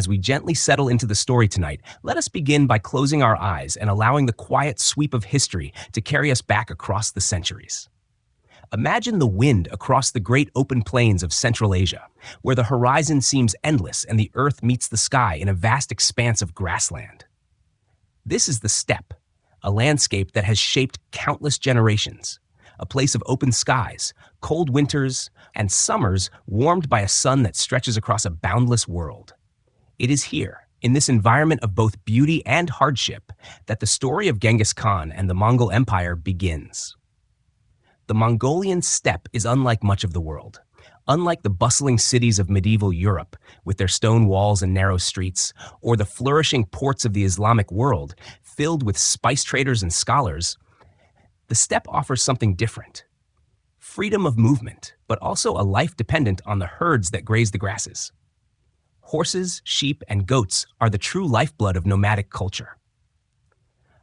As we gently settle into the story tonight, let us begin by closing our eyes and allowing the quiet sweep of history to carry us back across the centuries. Imagine the wind across the great open plains of Central Asia, where the horizon seems endless and the earth meets the sky in a vast expanse of grassland. This is the steppe, a landscape that has shaped countless generations, a place of open skies, cold winters, and summers warmed by a sun that stretches across a boundless world. It is here, in this environment of both beauty and hardship, that the story of Genghis Khan and the Mongol Empire begins. The Mongolian steppe is unlike much of the world. Unlike the bustling cities of medieval Europe, with their stone walls and narrow streets, or the flourishing ports of the Islamic world, filled with spice traders and scholars, the steppe offers something different. Freedom of movement, but also a life dependent on the herds that graze the grasses. Horses, sheep, and goats are the true lifeblood of nomadic culture.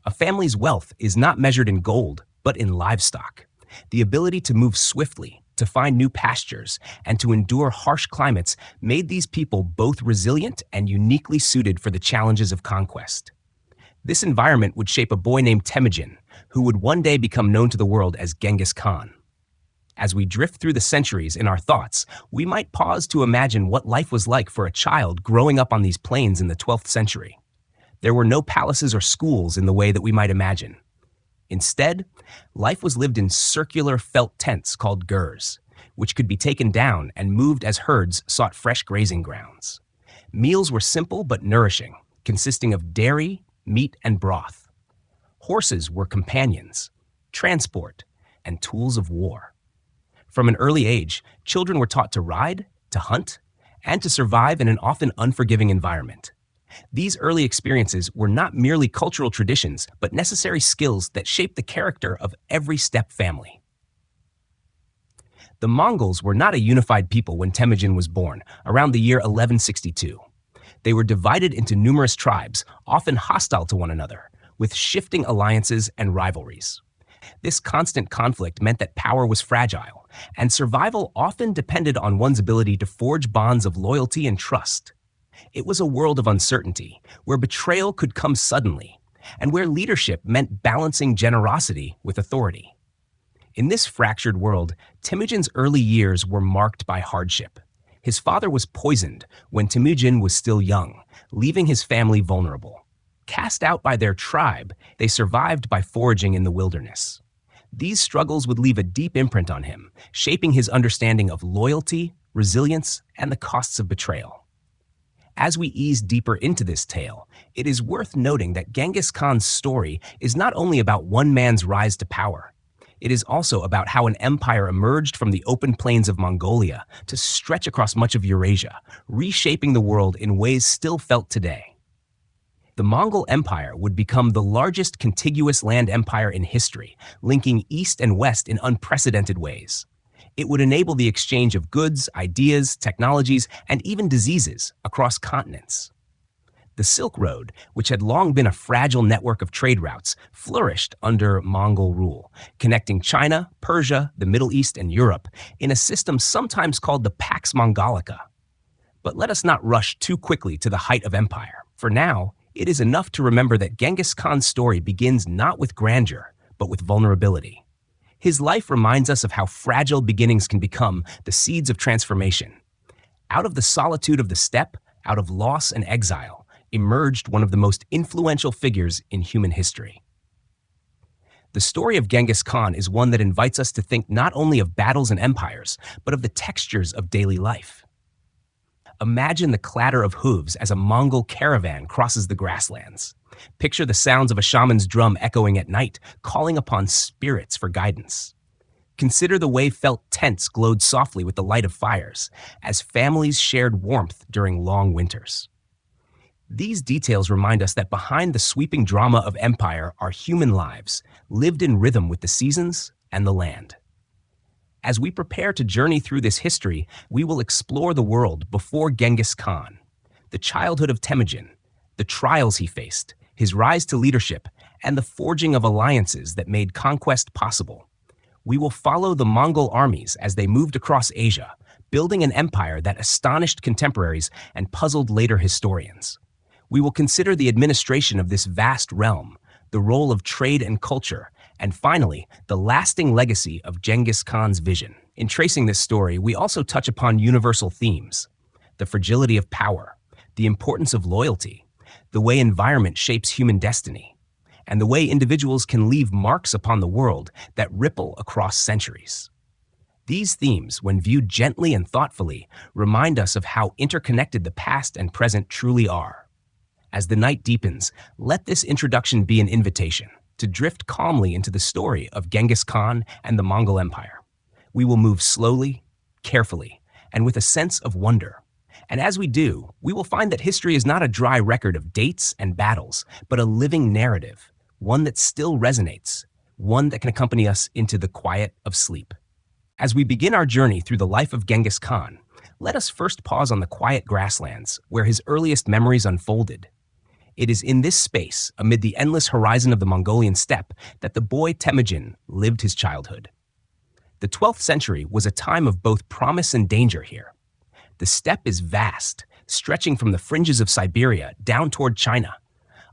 A family's wealth is not measured in gold, but in livestock. The ability to move swiftly, to find new pastures, and to endure harsh climates made these people both resilient and uniquely suited for the challenges of conquest. This environment would shape a boy named Temujin, who would one day become known to the world as Genghis Khan. As we drift through the centuries in our thoughts, we might pause to imagine what life was like for a child growing up on these plains in the 12th century. There were no palaces or schools in the way that we might imagine. Instead, life was lived in circular felt tents called gurs, which could be taken down and moved as herds sought fresh grazing grounds. Meals were simple but nourishing, consisting of dairy, meat, and broth. Horses were companions, transport, and tools of war. From an early age, children were taught to ride, to hunt, and to survive in an often unforgiving environment. These early experiences were not merely cultural traditions, but necessary skills that shaped the character of every steppe family. The Mongols were not a unified people when Temujin was born, around the year 1162. They were divided into numerous tribes, often hostile to one another, with shifting alliances and rivalries. This constant conflict meant that power was fragile, and survival often depended on one's ability to forge bonds of loyalty and trust. It was a world of uncertainty, where betrayal could come suddenly, and where leadership meant balancing generosity with authority. In this fractured world, Temujin's early years were marked by hardship. His father was poisoned when Temujin was still young, leaving his family vulnerable. Cast out by their tribe, they survived by foraging in the wilderness. These struggles would leave a deep imprint on him, shaping his understanding of loyalty, resilience, and the costs of betrayal. As we ease deeper into this tale, it is worth noting that Genghis Khan's story is not only about one man's rise to power. It is also about how an empire emerged from the open plains of Mongolia to stretch across much of Eurasia, reshaping the world in ways still felt today. The Mongol Empire would become the largest contiguous land empire in history, linking east and west in unprecedented ways. It would enable the exchange of goods, ideas, technologies, and even diseases across continents. The Silk Road, which had long been a fragile network of trade routes, flourished under Mongol rule, connecting China, Persia, the Middle East, and Europe in a system sometimes called the Pax Mongolica. But let us not rush too quickly to the height of empire. For now, it is enough to remember that Genghis Khan's story begins not with grandeur, but with vulnerability. His life reminds us of how fragile beginnings can become the seeds of transformation. Out of the solitude of the steppe, out of loss and exile, emerged one of the most influential figures in human history. The story of Genghis Khan is one that invites us to think not only of battles and empires, but of the textures of daily life. Imagine the clatter of hooves as a Mongol caravan crosses the grasslands. Picture the sounds of a shaman's drum echoing at night, calling upon spirits for guidance. Consider the way felt tents glowed softly with the light of fires, as families shared warmth during long winters. These details remind us that behind the sweeping drama of empire are human lives, lived in rhythm with the seasons and the land. As we prepare to journey through this history, we will explore the world before Genghis Khan, the childhood of Temujin, the trials he faced, his rise to leadership, and the forging of alliances that made conquest possible. We will follow the Mongol armies as they moved across Asia, building an empire that astonished contemporaries and puzzled later historians. We will consider the administration of this vast realm, the role of trade and culture, and finally, the lasting legacy of Genghis Khan's vision. In tracing this story, we also touch upon universal themes: the fragility of power, the importance of loyalty, the way environment shapes human destiny, and the way individuals can leave marks upon the world that ripple across centuries. These themes, when viewed gently and thoughtfully, remind us of how interconnected the past and present truly are. As the night deepens, let this introduction be an invitation to drift calmly into the story of Genghis Khan and the Mongol Empire. We will move slowly, carefully, and with a sense of wonder. And as we do, we will find that history is not a dry record of dates and battles, but a living narrative, one that still resonates, one that can accompany us into the quiet of sleep. As we begin our journey through the life of Genghis Khan, let us first pause on the quiet grasslands where his earliest memories unfolded. It is in this space, amid the endless horizon of the Mongolian steppe, that the boy Temujin lived his childhood. The 12th century was a time of both promise and danger here. The steppe is vast, stretching from the fringes of Siberia down toward China,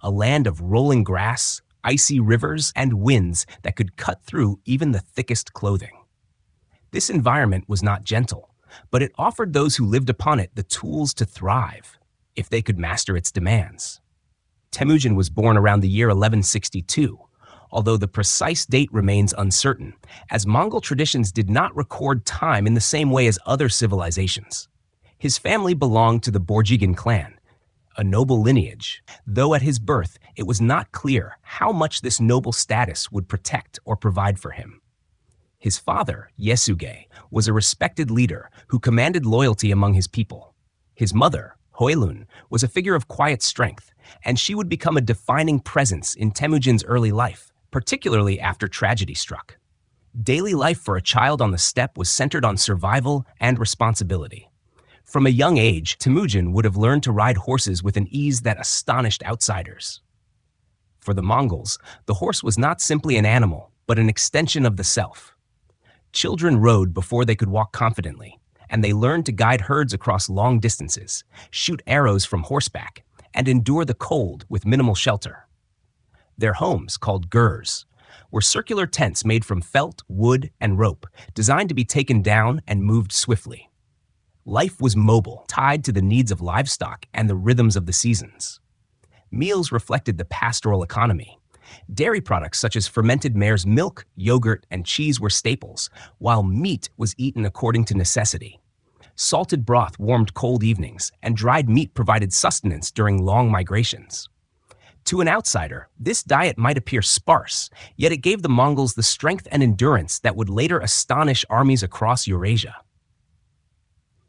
a land of rolling grass, icy rivers, and winds that could cut through even the thickest clothing. This environment was not gentle, but it offered those who lived upon it the tools to thrive, if they could master its demands. Temujin was born around the year 1162, although the precise date remains uncertain, as Mongol traditions did not record time in the same way as other civilizations. His family belonged to the Borjigin clan, a noble lineage, though at his birth it was not clear how much this noble status would protect or provide for him. His father, Yasuge, was a respected leader who commanded loyalty among his people. His mother, Hoelun, was a figure of quiet strength, and she would become a defining presence in Temujin's early life, particularly after tragedy struck. Daily life for a child on the steppe was centered on survival and responsibility. From a young age, Temujin would have learned to ride horses with an ease that astonished outsiders. For the Mongols, the horse was not simply an animal, but an extension of the self. Children rode before they could walk confidently, and they learned to guide herds across long distances, shoot arrows from horseback, and endure the cold with minimal shelter. Their homes, called gurs, were circular tents made from felt, wood, and rope, designed to be taken down and moved swiftly. Life was mobile, tied to the needs of livestock and the rhythms of the seasons. Meals reflected the pastoral economy. Dairy products such as fermented mare's milk, yogurt, and cheese were staples, while meat was eaten according to necessity. Salted broth warmed cold evenings, and dried meat provided sustenance during long migrations. To an outsider, this diet might appear sparse, yet it gave the Mongols the strength and endurance that would later astonish armies across Eurasia.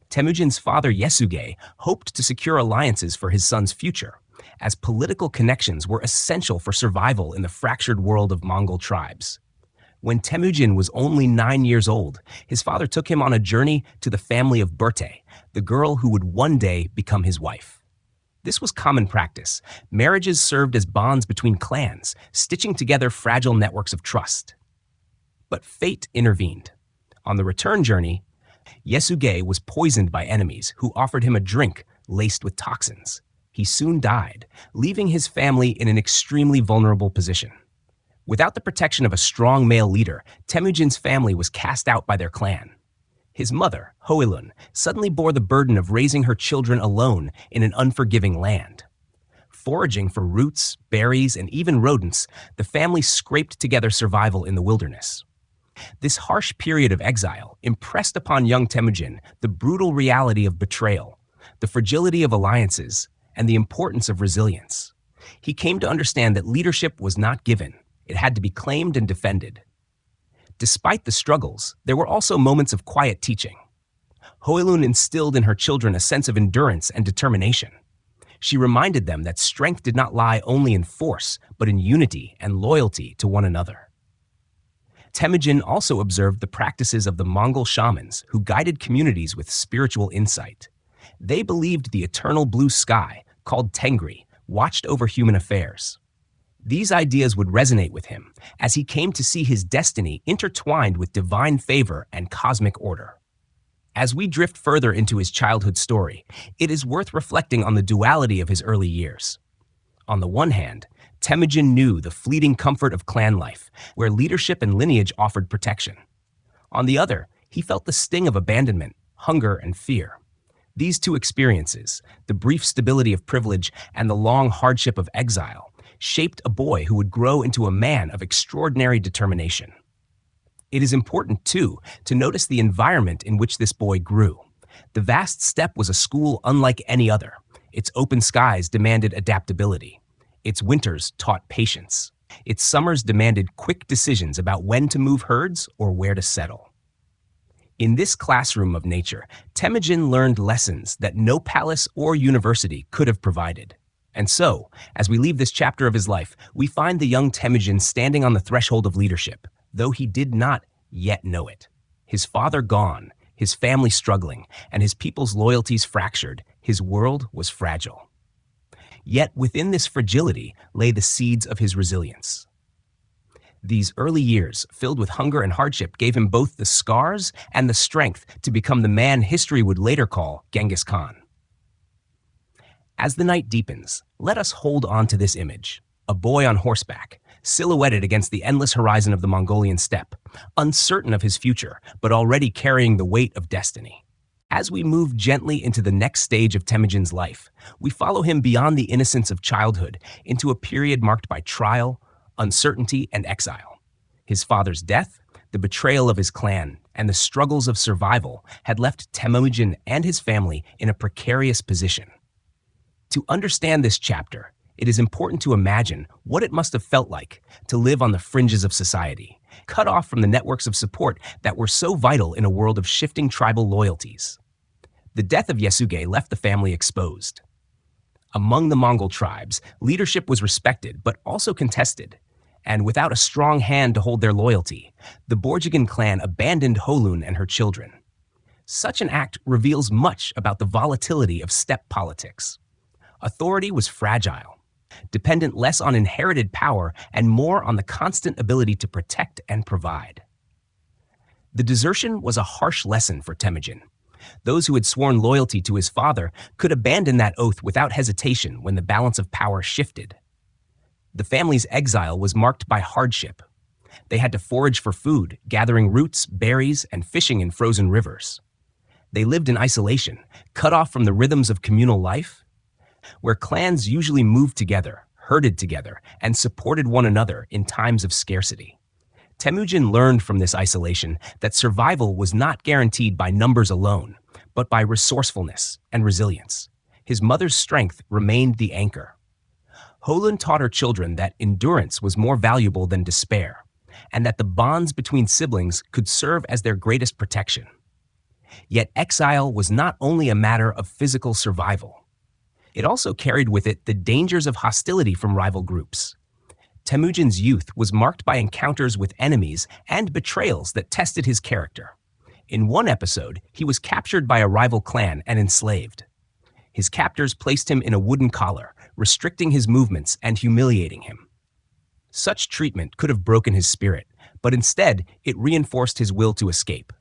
Temujin's father Yasuge hoped to secure alliances for his son's future, as political connections were essential for survival in the fractured world of Mongol tribes. When Temujin was only 9 years old, his father took him on a journey to the family of Berte, the girl who would one day become his wife. This was common practice. Marriages served as bonds between clans, stitching together fragile networks of trust. But fate intervened. On the return journey, Yasuge was poisoned by enemies who offered him a drink laced with toxins. He soon died, leaving his family in an extremely vulnerable position. Without the protection of a strong male leader, Temujin's family was cast out by their clan. His mother, Hoelun, suddenly bore the burden of raising her children alone in an unforgiving land. Foraging for roots, berries, and even rodents, the family scraped together survival in the wilderness. This harsh period of exile impressed upon young Temujin the brutal reality of betrayal, the fragility of alliances, and the importance of resilience. He came to understand that leadership was not given. It had to be claimed and defended. Despite the struggles, there were also moments of quiet teaching. Hoelun instilled in her children a sense of endurance and determination. She reminded them that strength did not lie only in force, but in unity and loyalty to one another. Temujin also observed the practices of the Mongol shamans who guided communities with spiritual insight. They believed the eternal blue sky, called Tengri, watched over human affairs. These ideas would resonate with him as he came to see his destiny intertwined with divine favor and cosmic order. As we drift further into his childhood story, it is worth reflecting on the duality of his early years. On the one hand, Temujin knew the fleeting comfort of clan life, where leadership and lineage offered protection. On the other, he felt the sting of abandonment, hunger, and fear. These two experiences, the brief stability of privilege and the long hardship of exile, shaped a boy who would grow into a man of extraordinary determination. It is important, too, to notice the environment in which this boy grew. The vast steppe was a school unlike any other. Its open skies demanded adaptability. Its winters taught patience. Its summers demanded quick decisions about when to move herds or where to settle. In this classroom of nature, Temujin learned lessons that no palace or university could have provided. And so, as we leave this chapter of his life, we find the young Temujin standing on the threshold of leadership, though he did not yet know it. His father gone, his family struggling, and his people's loyalties fractured, his world was fragile. Yet within this fragility lay the seeds of his resilience. These early years, filled with hunger and hardship, gave him both the scars and the strength to become the man history would later call Genghis Khan. As the night deepens, let us hold on to this image, a boy on horseback, silhouetted against the endless horizon of the Mongolian steppe, uncertain of his future, but already carrying the weight of destiny. As we move gently into the next stage of Temujin's life, we follow him beyond the innocence of childhood into a period marked by trial, uncertainty, and exile. His father's death, the betrayal of his clan, and the struggles of survival had left Temujin and his family in a precarious position. To understand this chapter, it is important to imagine what it must have felt like to live on the fringes of society, cut off from the networks of support that were so vital in a world of shifting tribal loyalties. The death of Yasuge left the family exposed. Among the Mongol tribes, leadership was respected but also contested, and without a strong hand to hold their loyalty, the Borjigin clan abandoned Holun and her children. Such an act reveals much about the volatility of steppe politics. Authority was fragile, dependent less on inherited power and more on the constant ability to protect and provide. The desertion was a harsh lesson for Temujin. Those who had sworn loyalty to his father could abandon that oath without hesitation when the balance of power shifted. The family's exile was marked by hardship. They had to forage for food, gathering roots, berries, and fishing in frozen rivers. They lived in isolation, cut off from the rhythms of communal life, where clans usually moved together, herded together, and supported one another in times of scarcity. Temujin learned from this isolation that survival was not guaranteed by numbers alone, but by resourcefulness and resilience. His mother's strength remained the anchor. Holun taught her children that endurance was more valuable than despair, and that the bonds between siblings could serve as their greatest protection. Yet exile was not only a matter of physical survival. It also carried with it the dangers of hostility from rival groups. Temujin's youth was marked by encounters with enemies and betrayals that tested his character. In one episode, he was captured by a rival clan and enslaved. His captors placed him in a wooden collar, restricting his movements and humiliating him. Such treatment could have broken his spirit, but instead it reinforced his will to escape.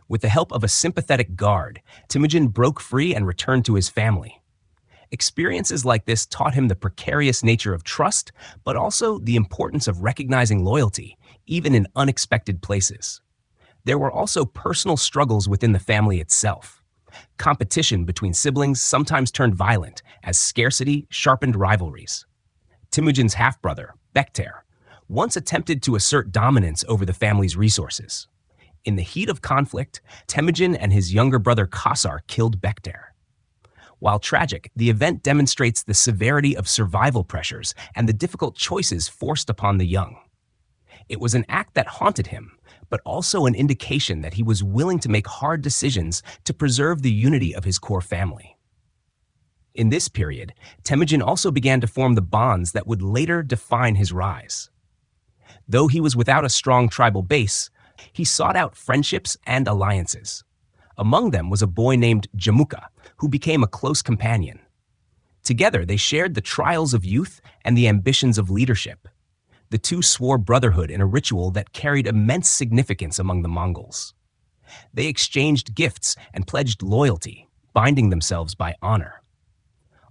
With the help of a sympathetic guard, Temujin broke free and returned to his family. Experiences like this taught him the precarious nature of trust, but also the importance of recognizing loyalty, even in unexpected places. There were also personal struggles within the family itself. Competition between siblings sometimes turned violent as scarcity sharpened rivalries. Temujin's half-brother, Bektair, once attempted to assert dominance over the family's resources. In the heat of conflict, Temujin and his younger brother Khasar killed Bektair. While tragic, the event demonstrates the severity of survival pressures and the difficult choices forced upon the young. It was an act that haunted him, but also an indication that he was willing to make hard decisions to preserve the unity of his core family. In this period, Temujin also began to form the bonds that would later define his rise. Though he was without a strong tribal base, he sought out friendships and alliances. Among them was a boy named Jamuka, who became a close companion. Together, they shared the trials of youth and the ambitions of leadership. The two swore brotherhood in a ritual that carried immense significance among the Mongols. They exchanged gifts and pledged loyalty, binding themselves by honor.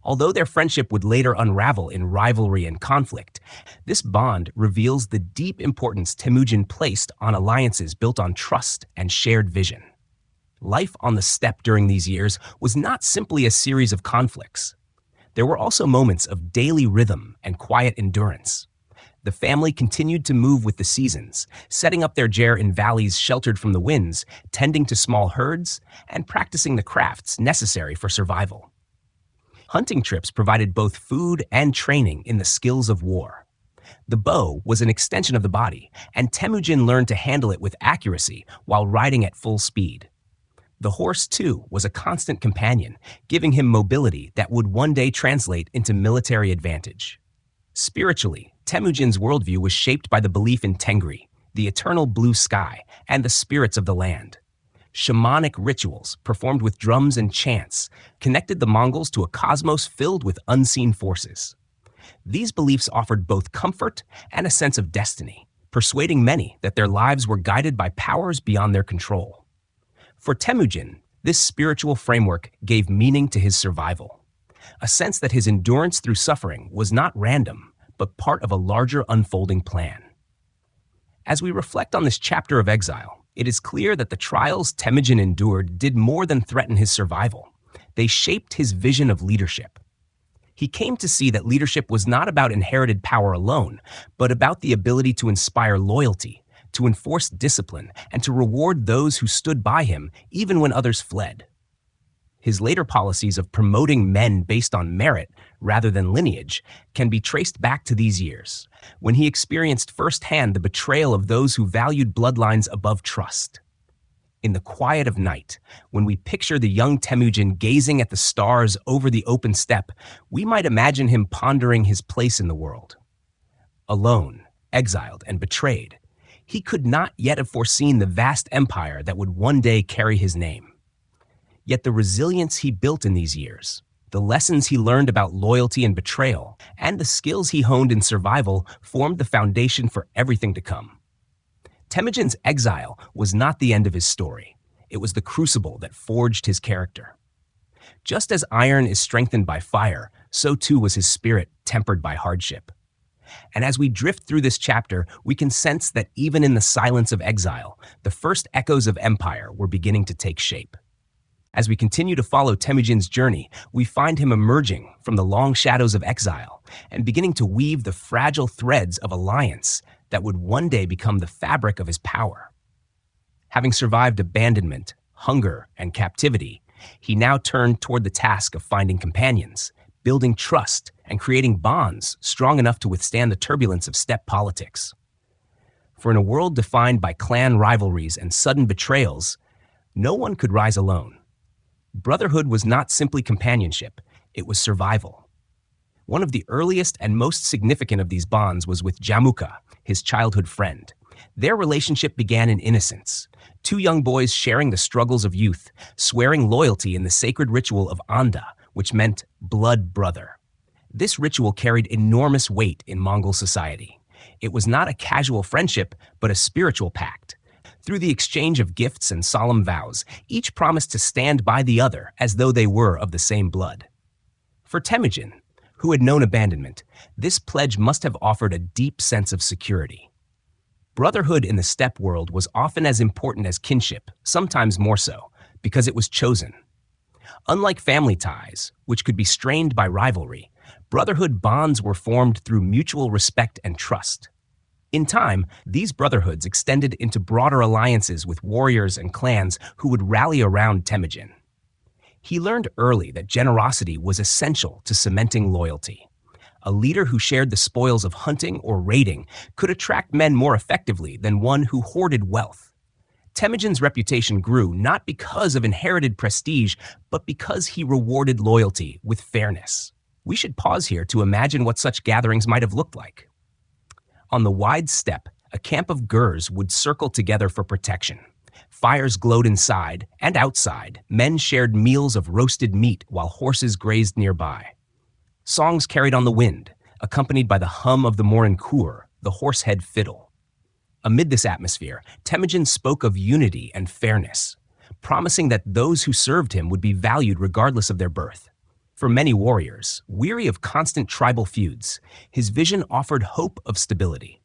Although their friendship would later unravel in rivalry and conflict, this bond reveals the deep importance Temujin placed on alliances built on trust and shared vision. Life on the steppe during these years was not simply a series of conflicts. There were also moments of daily rhythm and quiet endurance. The family continued to move with the seasons, setting up their ger in valleys sheltered from the winds, tending to small herds, and practicing the crafts necessary for survival. Hunting trips provided both food and training in the skills of war. The bow was an extension of the body, and Temujin learned to handle it with accuracy while riding at full speed. The horse, too, was a constant companion, giving him mobility that would one day translate into military advantage. Spiritually, Temujin's worldview was shaped by the belief in Tengri, the eternal blue sky, and the spirits of the land. Shamanic rituals, performed with drums and chants, connected the Mongols to a cosmos filled with unseen forces. These beliefs offered both comfort and a sense of destiny, persuading many that their lives were guided by powers beyond their control. For Temujin, this spiritual framework gave meaning to his survival, a sense that his endurance through suffering was not random, but part of a larger unfolding plan. As we reflect on this chapter of Exile, it is clear that the trials Temujin endured did more than threaten his survival. They shaped his vision of leadership. He came to see that leadership was not about inherited power alone, but about the ability to inspire loyalty, to enforce discipline, and to reward those who stood by him even when others fled. His later policies of promoting men based on merit rather than lineage can be traced back to these years, when he experienced firsthand the betrayal of those who valued bloodlines above trust. In the quiet of night, when we picture the young Temujin gazing at the stars over the open steppe, we might imagine him pondering his place in the world. Alone, exiled, and betrayed, he could not yet have foreseen the vast empire that would one day carry his name. Yet the resilience he built in these years, the lessons he learned about loyalty and betrayal, and the skills he honed in survival formed the foundation for everything to come. Temujin's exile was not the end of his story. It was the crucible that forged his character. Just as iron is strengthened by fire, so too was his spirit tempered by hardship. And as we drift through this chapter, we can sense that even in the silence of exile, the first echoes of empire were beginning to take shape. As we continue to follow Temujin's journey, we find him emerging from the long shadows of exile and beginning to weave the fragile threads of alliance that would one day become the fabric of his power. Having survived abandonment, hunger, and captivity, he now turned toward the task of finding companions, building trust, and creating bonds strong enough to withstand the turbulence of steppe politics. For in a world defined by clan rivalries and sudden betrayals, no one could rise alone. Brotherhood was not simply companionship, it was survival. One of the earliest and most significant of these bonds was with Jamuka, his childhood friend. Their relationship began in innocence, two young boys sharing the struggles of youth, swearing loyalty in the sacred ritual of Anda, which meant blood brother. This ritual carried enormous weight in Mongol society. It was not a casual friendship, but a spiritual pact. Through the exchange of gifts and solemn vows, each promised to stand by the other as though they were of the same blood. For Temujin, who had known abandonment, this pledge must have offered a deep sense of security. Brotherhood in the steppe world was often as important as kinship, sometimes more so, because it was chosen. Unlike family ties, which could be strained by rivalry, brotherhood bonds were formed through mutual respect and trust. In time, these brotherhoods extended into broader alliances with warriors and clans who would rally around Temujin. He learned early that generosity was essential to cementing loyalty. A leader who shared the spoils of hunting or raiding could attract men more effectively than one who hoarded wealth. Temujin's reputation grew not because of inherited prestige, but because he rewarded loyalty with fairness. We should pause here to imagine what such gatherings might have looked like. On the wide steppe, a camp of Gurs would circle together for protection. Fires glowed inside and outside. Men shared meals of roasted meat while horses grazed nearby. Songs carried on the wind, accompanied by the hum of the morin kur, the horsehead fiddle. Amid this atmosphere, Temujin spoke of unity and fairness, promising that those who served him would be valued regardless of their birth. For many warriors, weary of constant tribal feuds, his vision offered hope of stability.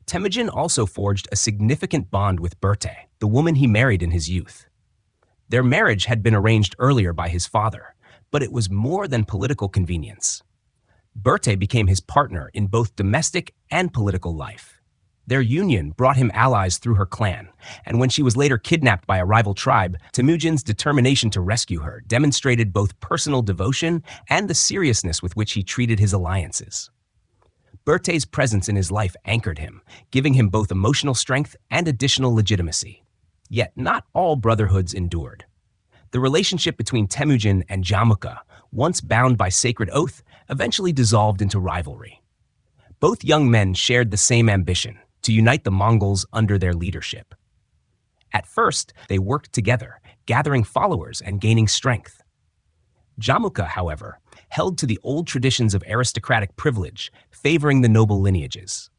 Temujin also forged a significant bond with Berte, the woman he married in his youth. Their marriage had been arranged earlier by his father, but it was more than political convenience. Berte became his partner in both domestic and political life. Their union brought him allies through her clan, and when she was later kidnapped by a rival tribe, Temujin's determination to rescue her demonstrated both personal devotion and the seriousness with which he treated his alliances. Berte's presence in his life anchored him, giving him both emotional strength and additional legitimacy. Yet not all brotherhoods endured. The relationship between Temujin and Jamuka, once bound by sacred oath, eventually dissolved into rivalry. Both young men shared the same ambition, to unite the Mongols under their leadership. At first, they worked together, gathering followers and gaining strength. Jamuka, however, held to the old traditions of aristocratic privilege, favoring the noble lineages.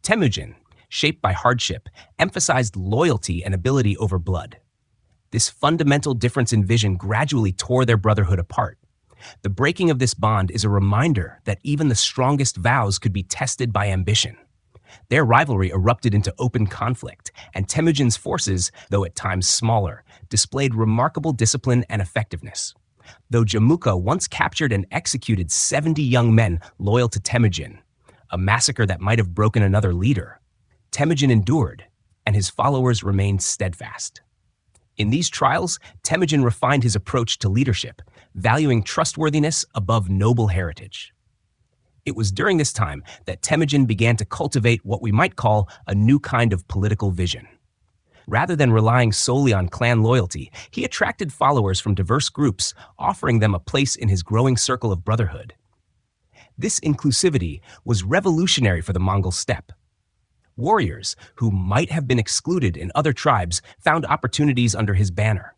Temujin, shaped by hardship, emphasized loyalty and ability over blood. This fundamental difference in vision gradually tore their brotherhood apart. The breaking of this bond is a reminder that even the strongest vows could be tested by ambition. Their rivalry erupted into open conflict, and Temujin's forces, though at times smaller, displayed remarkable discipline and effectiveness. Though Jamuka once captured and executed 70 young men loyal to Temujin, a massacre that might have broken another leader, Temujin endured, and his followers remained steadfast. In these trials, Temujin refined his approach to leadership, valuing trustworthiness above noble heritage. It was during this time that Temujin began to cultivate what we might call a new kind of political vision. Rather than relying solely on clan loyalty, he attracted followers from diverse groups, offering them a place in his growing circle of brotherhood. This inclusivity was revolutionary for the Mongol steppe. Warriors who might have been excluded in other tribes found opportunities under his banner.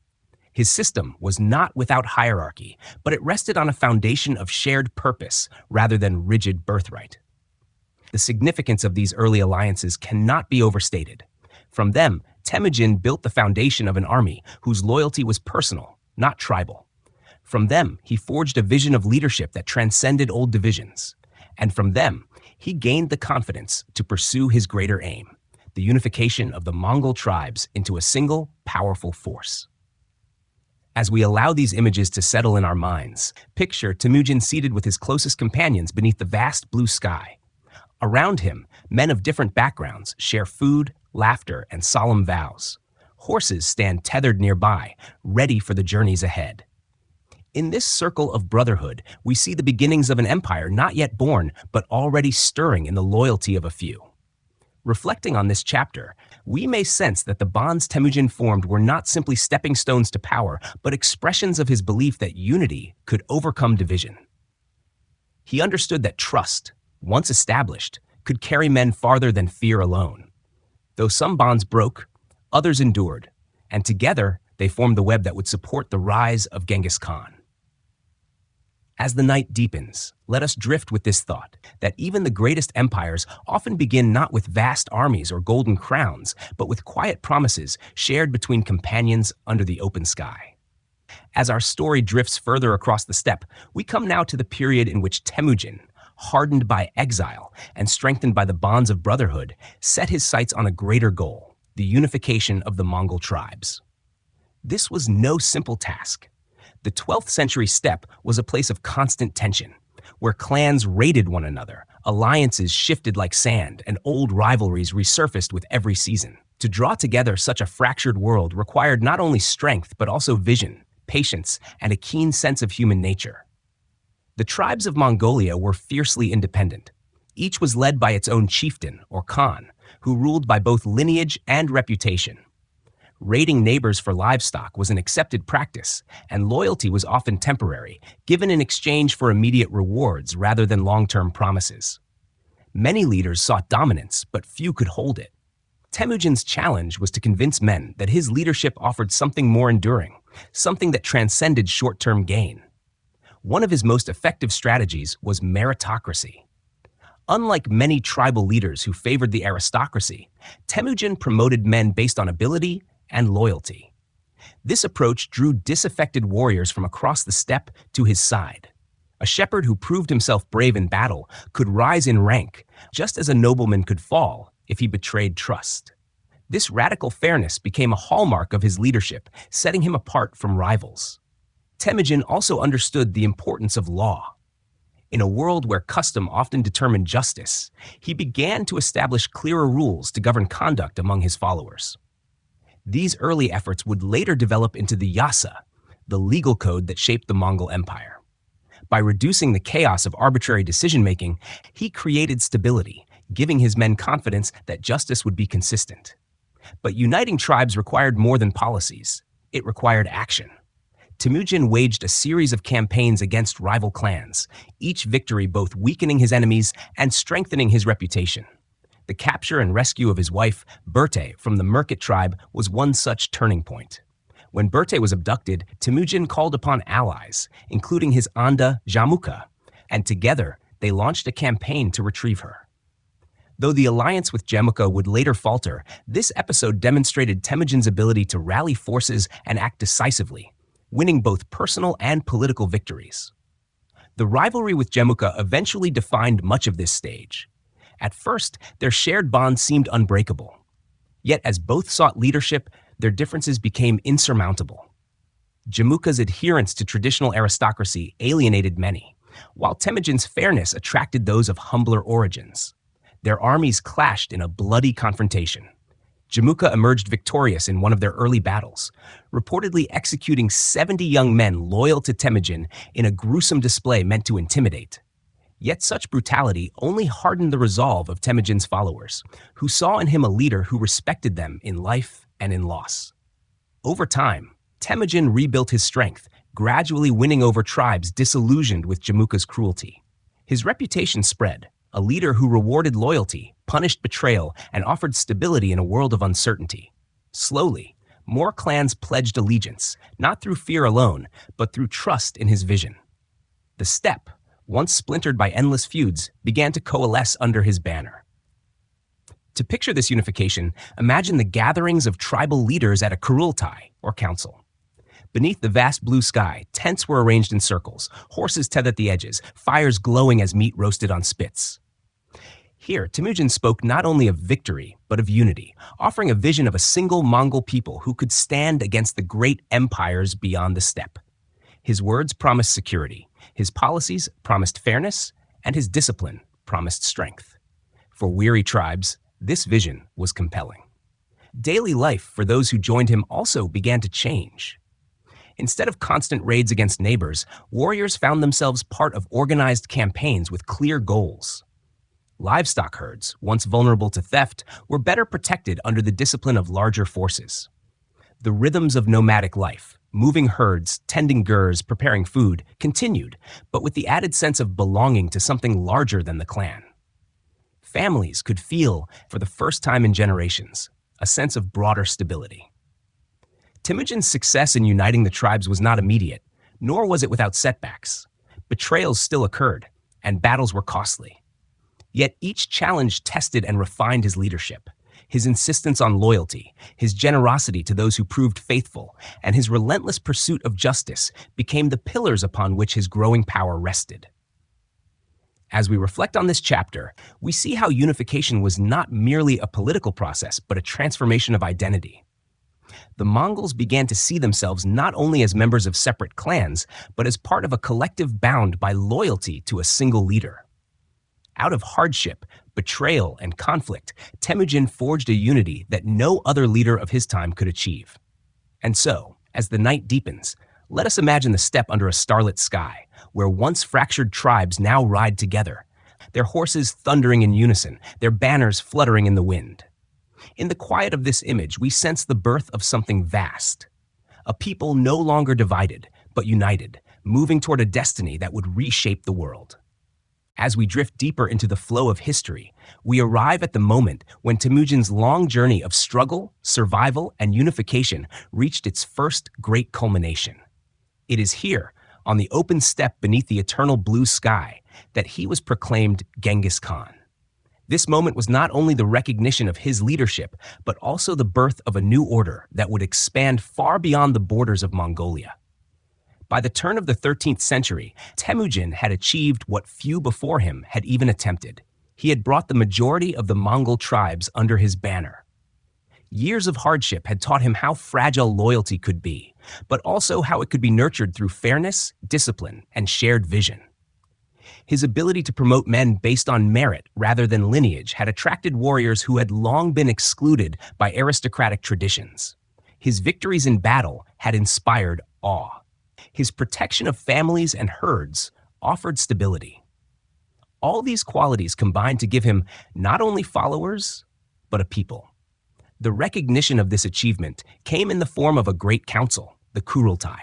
His system was not without hierarchy, but it rested on a foundation of shared purpose rather than rigid birthright. The significance of these early alliances cannot be overstated. From them, Temujin built the foundation of an army whose loyalty was personal, not tribal. From them, he forged a vision of leadership that transcended old divisions. And from them, he gained the confidence to pursue his greater aim, the unification of the Mongol tribes into a single, powerful force. As we allow these images to settle in our minds, picture Temujin seated with his closest companions beneath the vast blue sky. Around him, men of different backgrounds share food, laughter, and solemn vows. Horses stand tethered nearby, ready for the journeys ahead. In this circle of brotherhood, we see the beginnings of an empire not yet born, but already stirring in the loyalty of a few. Reflecting on this chapter, we may sense that the bonds Temujin formed were not simply stepping stones to power, but expressions of his belief that unity could overcome division. He understood that trust, once established, could carry men farther than fear alone. Though some bonds broke, others endured, and together they formed the web that would support the rise of Genghis Khan. As the night deepens, let us drift with this thought, that even the greatest empires often begin not with vast armies or golden crowns, but with quiet promises shared between companions under the open sky. As our story drifts further across the steppe, we come now to the period in which Temujin, hardened by exile and strengthened by the bonds of brotherhood, set his sights on a greater goal, the unification of the Mongol tribes. This was no simple task. The 12th century steppe was a place of constant tension, where clans raided one another, alliances shifted like sand, and old rivalries resurfaced with every season. To draw together such a fractured world required not only strength, but also vision, patience, and a keen sense of human nature. The tribes of Mongolia were fiercely independent. Each was led by its own chieftain, or Khan, who ruled by both lineage and reputation. Raiding neighbors for livestock was an accepted practice, and loyalty was often temporary, given in exchange for immediate rewards rather than long-term promises. Many leaders sought dominance, but few could hold it. Temujin's challenge was to convince men that his leadership offered something more enduring, something that transcended short-term gain. One of his most effective strategies was meritocracy. Unlike many tribal leaders who favored the aristocracy, Temujin promoted men based on ability and loyalty. This approach drew disaffected warriors from across the steppe to his side. A shepherd who proved himself brave in battle could rise in rank, just as a nobleman could fall if he betrayed trust. This radical fairness became a hallmark of his leadership, setting him apart from rivals. Temujin also understood the importance of law. In a world where custom often determined justice, he began to establish clearer rules to govern conduct among his followers. These early efforts would later develop into the yasa, the legal code that shaped the Mongol Empire. By reducing the chaos of arbitrary decision-making, he created stability, giving his men confidence that justice would be consistent. But uniting tribes required more than policies. It required action. Temujin waged a series of campaigns against rival clans, each victory both weakening his enemies and strengthening his reputation. The capture and rescue of his wife, Berte, from the Merkit tribe was one such turning point. When Berte was abducted, Temujin called upon allies, including his Anda Jamuka, and together they launched a campaign to retrieve her. Though the alliance with Jamuka would later falter, this episode demonstrated Temujin's ability to rally forces and act decisively, winning both personal and political victories. The rivalry with Jamuka eventually defined much of this stage. At first, their shared bond seemed unbreakable. Yet as both sought leadership, their differences became insurmountable. Jamuka's adherence to traditional aristocracy alienated many, while Temujin's fairness attracted those of humbler origins. Their armies clashed in a bloody confrontation. Jamuka emerged victorious in one of their early battles, reportedly executing 70 young men loyal to Temujin in a gruesome display meant to intimidate. Yet such brutality only hardened the resolve of Temujin's followers, who saw in him a leader who respected them in life and in loss. Over time, Temujin rebuilt his strength, gradually winning over tribes disillusioned with Jamuka's cruelty. His reputation spread, a leader who rewarded loyalty, punished betrayal, and offered stability in a world of uncertainty. Slowly, more clans pledged allegiance, not through fear alone, but through trust in his vision. The steppe, once splintered by endless feuds, began to coalesce under his banner. To picture this unification, imagine the gatherings of tribal leaders at a kurultai, or council. Beneath the vast blue sky, tents were arranged in circles, horses tethered at the edges, fires glowing as meat roasted on spits. Here, Temujin spoke not only of victory, but of unity, offering a vision of a single Mongol people who could stand against the great empires beyond the steppe. His words promised security, his policies promised fairness, and his discipline promised strength. For weary tribes, this vision was compelling. Daily life for those who joined him also began to change. Instead of constant raids against neighbors, warriors found themselves part of organized campaigns with clear goals. Livestock herds, once vulnerable to theft, were better protected under the discipline of larger forces. The rhythms of nomadic life, moving herds, tending gers, preparing food, continued, but with the added sense of belonging to something larger than the clan. Families could feel, for the first time in generations, a sense of broader stability. Temujin's success in uniting the tribes was not immediate, nor was it without setbacks. Betrayals still occurred, and battles were costly. Yet each challenge tested and refined his leadership. His insistence on loyalty, his generosity to those who proved faithful, and his relentless pursuit of justice became the pillars upon which his growing power rested. As we reflect on this chapter, we see how unification was not merely a political process, but a transformation of identity. The Mongols began to see themselves not only as members of separate clans, but as part of a collective bound by loyalty to a single leader. Out of hardship, betrayal, and conflict, Temujin forged a unity that no other leader of his time could achieve. And so, as the night deepens, let us imagine the steppe under a starlit sky, where once fractured tribes now ride together, their horses thundering in unison, their banners fluttering in the wind. In the quiet of this image, we sense the birth of something vast, a people no longer divided, but united, moving toward a destiny that would reshape the world. As we drift deeper into the flow of history, we arrive at the moment when Temujin's long journey of struggle, survival, and unification reached its first great culmination. It is here, on the open steppe beneath the eternal blue sky, that he was proclaimed Genghis Khan. This moment was not only the recognition of his leadership, but also the birth of a new order that would expand far beyond the borders of Mongolia. By the turn of the 13th century, Temujin had achieved what few before him had even attempted. He had brought the majority of the Mongol tribes under his banner. Years of hardship had taught him how fragile loyalty could be, but also how it could be nurtured through fairness, discipline, and shared vision. His ability to promote men based on merit rather than lineage had attracted warriors who had long been excluded by aristocratic traditions. His victories in battle had inspired awe. His protection of families and herds offered stability. All these qualities combined to give him not only followers, but a people. The recognition of this achievement came in the form of a great council, the Kurultai.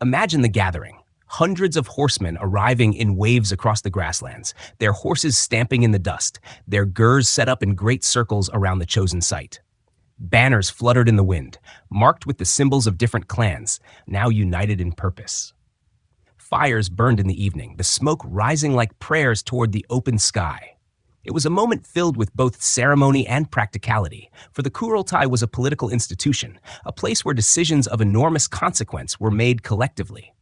Imagine the gathering. Hundreds of horsemen arriving in waves across the grasslands, their horses stamping in the dust, their gurs set up in great circles around the chosen site. Banners fluttered in the wind, marked with the symbols of different clans, now united in purpose. Fires burned in the evening, the smoke rising like prayers toward the open sky. It was a moment filled with both ceremony and practicality, for the Kurultai was a political institution, a place where decisions of enormous consequence were made collectively.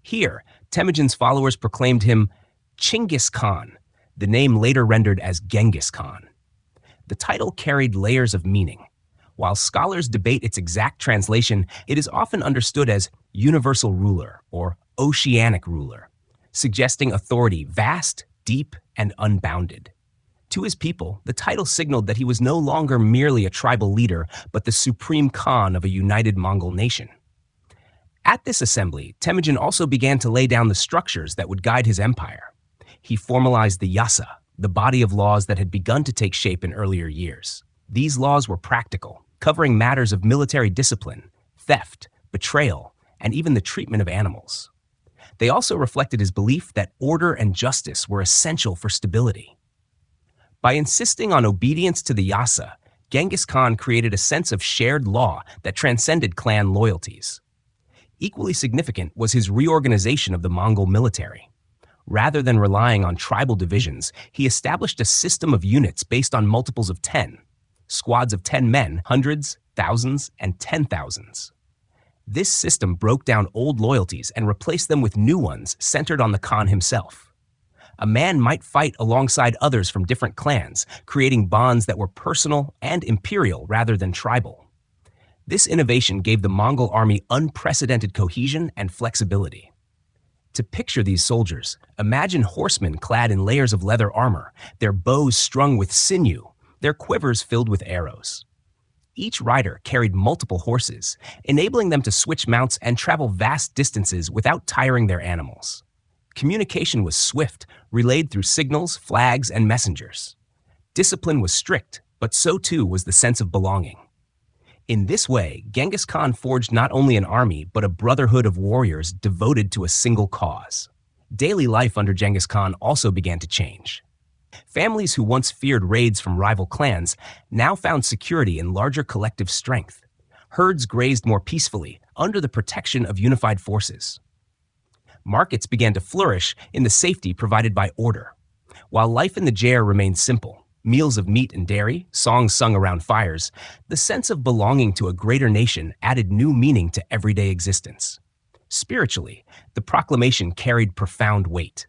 Here, Temujin's followers proclaimed him Genghis Khan, the name later rendered as Genghis Khan. The title carried layers of meaning. While scholars debate its exact translation, it is often understood as universal ruler or oceanic ruler, suggesting authority vast, deep, and unbounded. To his people, the title signaled that he was no longer merely a tribal leader, but the supreme Khan of a united Mongol nation. At this assembly, Temujin also began to lay down the structures that would guide his empire. He formalized the yasa, the body of laws that had begun to take shape in earlier years. These laws were practical, covering matters of military discipline, theft, betrayal, and even the treatment of animals. They also reflected his belief that order and justice were essential for stability. By insisting on obedience to the yasa, Genghis Khan created a sense of shared law that transcended clan loyalties. Equally significant was his reorganization of the Mongol military. Rather than relying on tribal divisions, he established a system of units based on multiples of 10, squads of 10 men, hundreds, thousands, and 10,000s. This system broke down old loyalties and replaced them with new ones centered on the Khan himself. A man might fight alongside others from different clans, creating bonds that were personal and imperial rather than tribal. This innovation gave the Mongol army unprecedented cohesion and flexibility. To picture these soldiers, imagine horsemen clad in layers of leather armor, their bows strung with sinew, their quivers filled with arrows. Each rider carried multiple horses, enabling them to switch mounts and travel vast distances without tiring their animals. Communication was swift, relayed through signals, flags, and messengers. Discipline was strict, but so too was the sense of belonging. In this way, Genghis Khan forged not only an army, but a brotherhood of warriors devoted to a single cause. Daily life under Genghis Khan also began to change. Families who once feared raids from rival clans now found security in larger collective strength. Herds grazed more peacefully under the protection of unified forces. Markets began to flourish in the safety provided by order. While life in the jair remained simple, meals of meat and dairy, songs sung around fires, the sense of belonging to a greater nation added new meaning to everyday existence. Spiritually, the proclamation carried profound weight.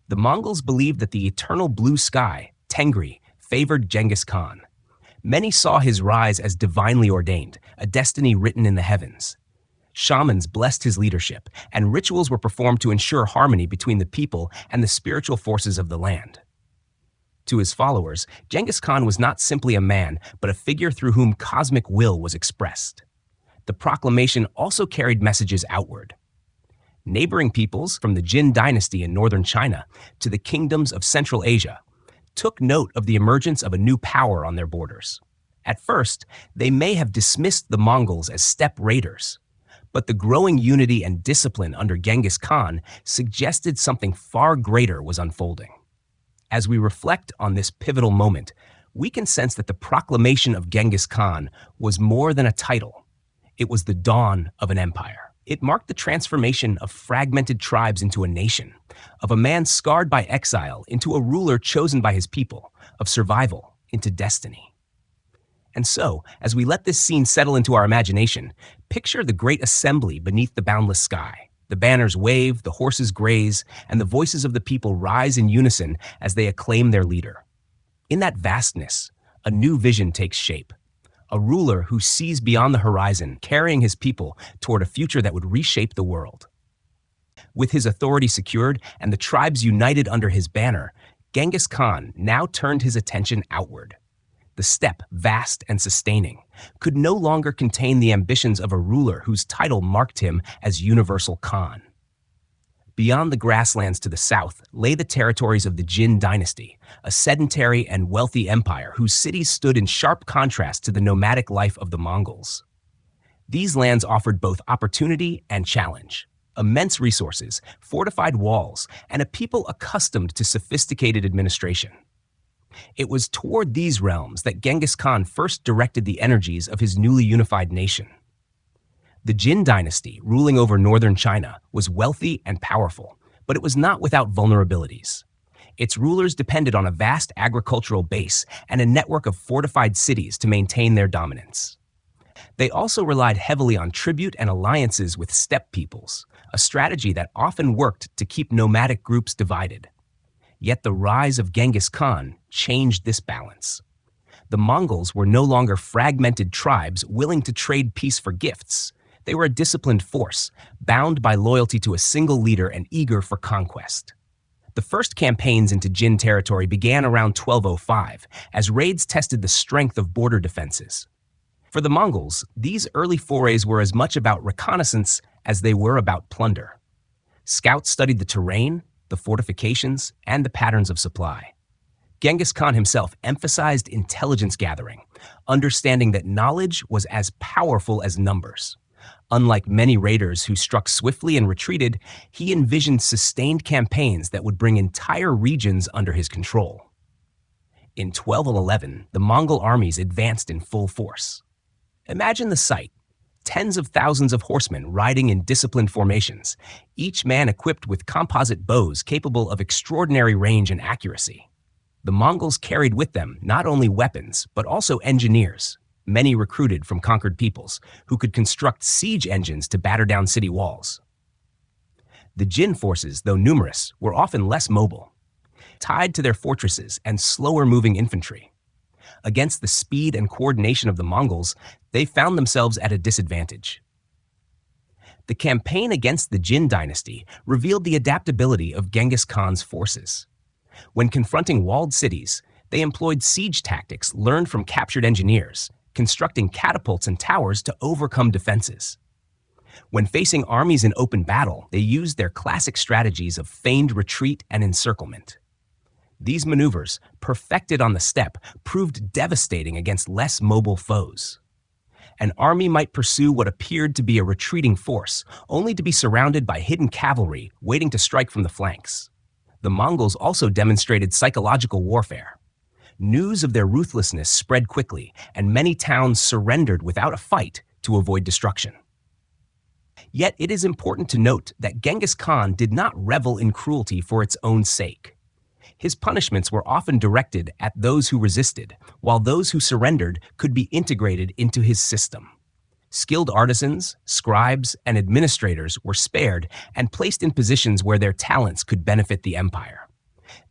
The Mongols believed that the eternal blue sky, Tengri, favored Genghis Khan. Many saw his rise as divinely ordained, a destiny written in the heavens. Shamans blessed his leadership, and rituals were performed to ensure harmony between the people and the spiritual forces of the land. To his followers, Genghis Khan was not simply a man, but a figure through whom cosmic will was expressed. The proclamation also carried messages outward. Neighboring peoples, from the Jin dynasty in northern China to the kingdoms of Central Asia, took note of the emergence of a new power on their borders. At first, they may have dismissed the Mongols as steppe raiders, but the growing unity and discipline under Genghis Khan suggested something far greater was unfolding. As we reflect on this pivotal moment, we can sense that the proclamation of Genghis Khan was more than a title. It was the dawn of an empire. It marked the transformation of fragmented tribes into a nation, of a man scarred by exile into a ruler chosen by his people, of survival into destiny. And so, as we let this scene settle into our imagination, picture the great assembly beneath the boundless sky. The banners wave, the horses graze, and the voices of the people rise in unison as they acclaim their leader. In that vastness, a new vision takes shape. A ruler who sees beyond the horizon, carrying his people toward a future that would reshape the world. With his authority secured and the tribes united under his banner, Genghis Khan now turned his attention outward. The steppe, vast and sustaining, could no longer contain the ambitions of a ruler whose title marked him as Universal Khan. Beyond the grasslands to the south lay the territories of the Jin dynasty, a sedentary and wealthy empire whose cities stood in sharp contrast to the nomadic life of the Mongols. These lands offered both opportunity and challenge. Immense resources, fortified walls, and a people accustomed to sophisticated administration. It was toward these realms that Genghis Khan first directed the energies of his newly unified nation. The Jin dynasty, ruling over northern China, was wealthy and powerful, but it was not without vulnerabilities. Its rulers depended on a vast agricultural base and a network of fortified cities to maintain their dominance. They also relied heavily on tribute and alliances with steppe peoples, a strategy that often worked to keep nomadic groups divided. Yet the rise of Genghis Khan changed this balance. The Mongols were no longer fragmented tribes willing to trade peace for gifts. They were a disciplined force, bound by loyalty to a single leader and eager for conquest. The first campaigns into Jin territory began around 1205, as raids tested the strength of border defenses. For the Mongols, these early forays were as much about reconnaissance as they were about plunder. Scouts studied the terrain, the fortifications, and the patterns of supply. Genghis Khan himself emphasized intelligence gathering, understanding that knowledge was as powerful as numbers. Unlike many raiders who struck swiftly and retreated, he envisioned sustained campaigns that would bring entire regions under his control. In 1211, the Mongol armies advanced in full force. Imagine the sight. Tens of thousands of horsemen riding in disciplined formations, each man equipped with composite bows capable of extraordinary range and accuracy. The Mongols carried with them not only weapons, but also engineers, many recruited from conquered peoples, who could construct siege engines to batter down city walls. The Jin forces, though numerous, were often less mobile, tied to their fortresses and slower-moving infantry. Against the speed and coordination of the Mongols, they found themselves at a disadvantage. The campaign against the Jin dynasty revealed the adaptability of Genghis Khan's forces. When confronting walled cities, they employed siege tactics learned from captured engineers, constructing catapults and towers to overcome defenses. When facing armies in open battle, they used their classic strategies of feigned retreat and encirclement. These maneuvers, perfected on the steppe, proved devastating against less mobile foes. An army might pursue what appeared to be a retreating force, only to be surrounded by hidden cavalry waiting to strike from the flanks. The Mongols also demonstrated psychological warfare. News of their ruthlessness spread quickly, and many towns surrendered without a fight to avoid destruction. Yet it is important to note that Genghis Khan did not revel in cruelty for its own sake. His punishments were often directed at those who resisted, while those who surrendered could be integrated into his system. Skilled artisans, scribes, and administrators were spared and placed in positions where their talents could benefit the empire.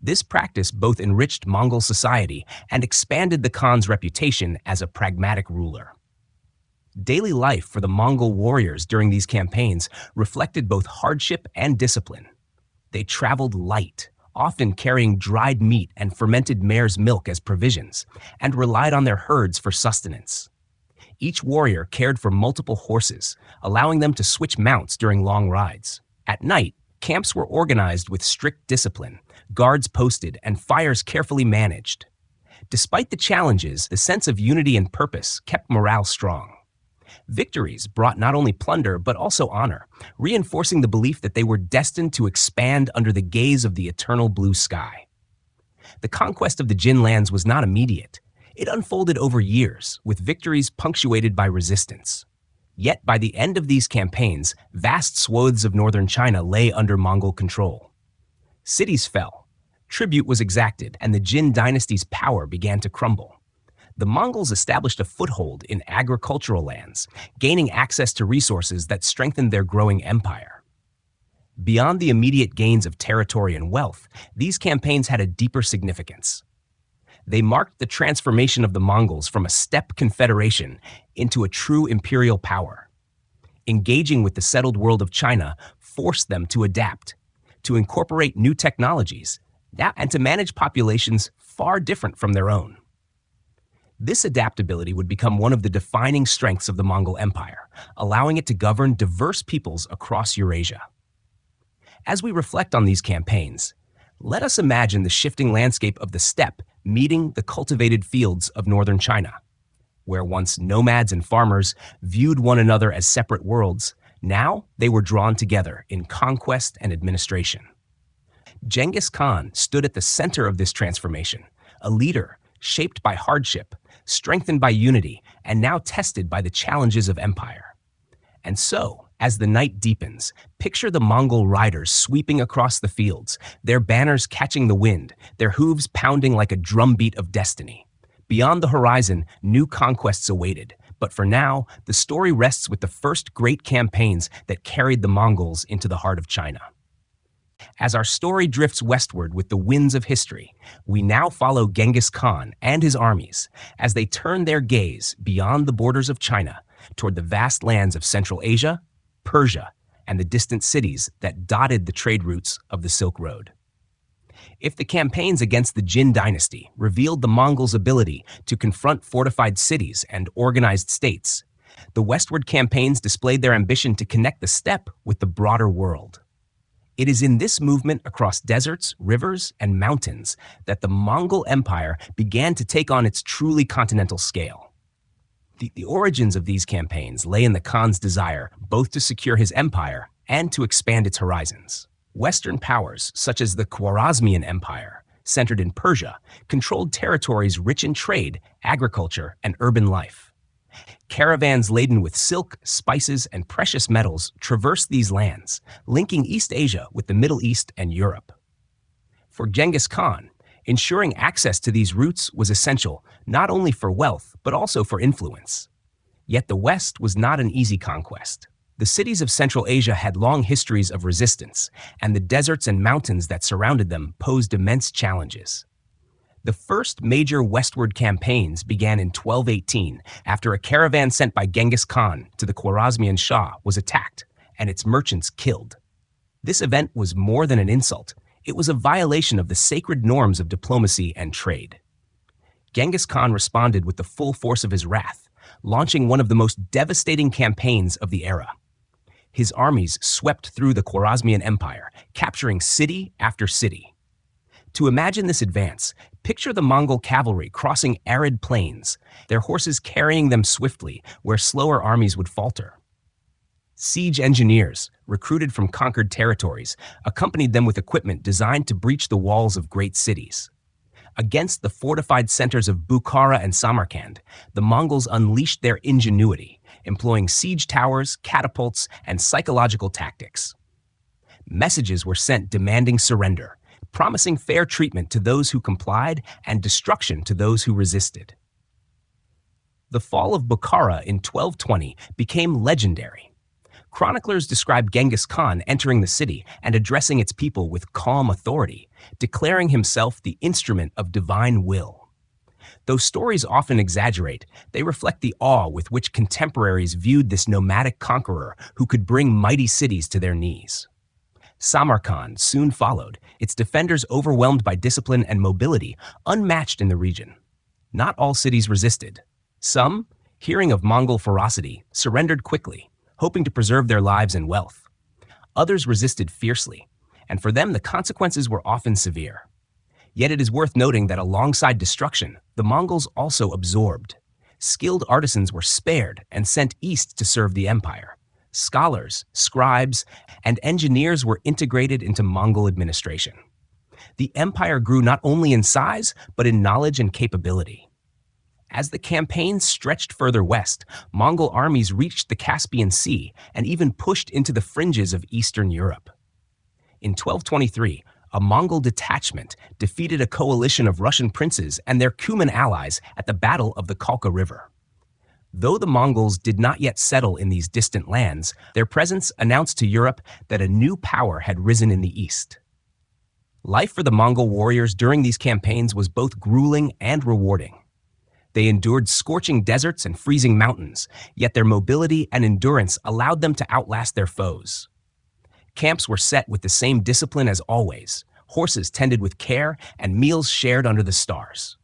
This practice both enriched Mongol society and expanded the Khan's reputation as a pragmatic ruler. Daily life for the Mongol warriors during these campaigns reflected both hardship and discipline. They traveled light, often carrying dried meat and fermented mare's milk as provisions, and relied on their herds for sustenance. Each warrior cared for multiple horses, allowing them to switch mounts during long rides. At night, camps were organized with strict discipline, guards posted, and fires carefully managed. Despite the challenges, the sense of unity and purpose kept morale strong. Victories brought not only plunder but also honor, reinforcing the belief that they were destined to expand under the gaze of the eternal blue sky. The conquest of the Jin lands was not immediate. It unfolded over years, with victories punctuated by resistance. Yet by the end of these campaigns, vast swathes of northern China lay under Mongol control. Cities fell, tribute was exacted, and the Jin dynasty's power began to crumble. The Mongols established a foothold in agricultural lands, gaining access to resources that strengthened their growing empire. Beyond the immediate gains of territory and wealth, these campaigns had a deeper significance. They marked the transformation of the Mongols from a steppe confederation into a true imperial power. Engaging with the settled world of China forced them to adapt, to incorporate new technologies, and to manage populations far different from their own. This adaptability would become one of the defining strengths of the Mongol Empire, allowing it to govern diverse peoples across Eurasia. As we reflect on these campaigns, let us imagine the shifting landscape of the steppe meeting the cultivated fields of northern China. Where once nomads and farmers viewed one another as separate worlds, now they were drawn together in conquest and administration. Genghis Khan stood at the center of this transformation, a leader shaped by hardship, strengthened by unity, and now tested by the challenges of empire. And so, as the night deepens, picture the Mongol riders sweeping across the fields, their banners catching the wind, their hooves pounding like a drumbeat of destiny. Beyond the horizon, new conquests awaited, but for now, the story rests with the first great campaigns that carried the Mongols into the heart of China. As our story drifts westward with the winds of history, we now follow Genghis Khan and his armies as they turn their gaze beyond the borders of China toward the vast lands of Central Asia, Persia, and the distant cities that dotted the trade routes of the Silk Road. If the campaigns against the Jin dynasty revealed the Mongols' ability to confront fortified cities and organized states, the westward campaigns displayed their ambition to connect the steppe with the broader world. It is in this movement across deserts, rivers, and mountains that the Mongol Empire began to take on its truly continental scale. The origins of these campaigns lay in the Khan's desire both to secure his empire and to expand its horizons. Western powers, such as the Khwarezmian Empire, centered in Persia, controlled territories rich in trade, agriculture, and urban life. Caravans laden with silk, spices, and precious metals traversed these lands, linking East Asia with the Middle East and Europe. For Genghis Khan, ensuring access to these routes was essential not only for wealth, but also for influence. Yet the West was not an easy conquest. The cities of Central Asia had long histories of resistance, and the deserts and mountains that surrounded them posed immense challenges. The first major westward campaigns began in 1218 after a caravan sent by Genghis Khan to the Khwarezmian Shah was attacked and its merchants killed. This event was more than an insult. It was a violation of the sacred norms of diplomacy and trade. Genghis Khan responded with the full force of his wrath, launching one of the most devastating campaigns of the era. His armies swept through the Khwarezmian Empire, capturing city after city. To imagine this advance, picture the Mongol cavalry crossing arid plains, their horses carrying them swiftly where slower armies would falter. Siege engineers, recruited from conquered territories, accompanied them with equipment designed to breach the walls of great cities. Against the fortified centers of Bukhara and Samarkand, the Mongols unleashed their ingenuity, employing siege towers, catapults, and psychological tactics. Messages were sent demanding surrender, promising fair treatment to those who complied and destruction to those who resisted. The fall of Bukhara in 1220 became legendary. Chroniclers describe Genghis Khan entering the city and addressing its people with calm authority, declaring himself the instrument of divine will. Though stories often exaggerate, they reflect the awe with which contemporaries viewed this nomadic conqueror who could bring mighty cities to their knees. Samarkand soon followed, its defenders overwhelmed by discipline and mobility unmatched in the region. Not all cities resisted. Some, hearing of Mongol ferocity, surrendered quickly, hoping to preserve their lives and wealth. Others resisted fiercely, and for them the consequences were often severe. Yet it is worth noting that alongside destruction, the Mongols also absorbed. Skilled artisans were spared and sent east to serve the empire. Scholars, scribes, and engineers were integrated into Mongol administration. The empire grew not only in size, but in knowledge and capability. As the campaign stretched further west, Mongol armies reached the Caspian Sea and even pushed into the fringes of Eastern Europe. In 1223, a Mongol detachment defeated a coalition of Russian princes and their Cuman allies at the Battle of the Kalka River. Though the Mongols did not yet settle in these distant lands, their presence announced to Europe that a new power had risen in the east. Life for the Mongol warriors during these campaigns was both grueling and rewarding. They endured scorching deserts and freezing mountains, yet their mobility and endurance allowed them to outlast their foes. Camps were set with the same discipline as always, horses tended with care, and meals shared under the stars.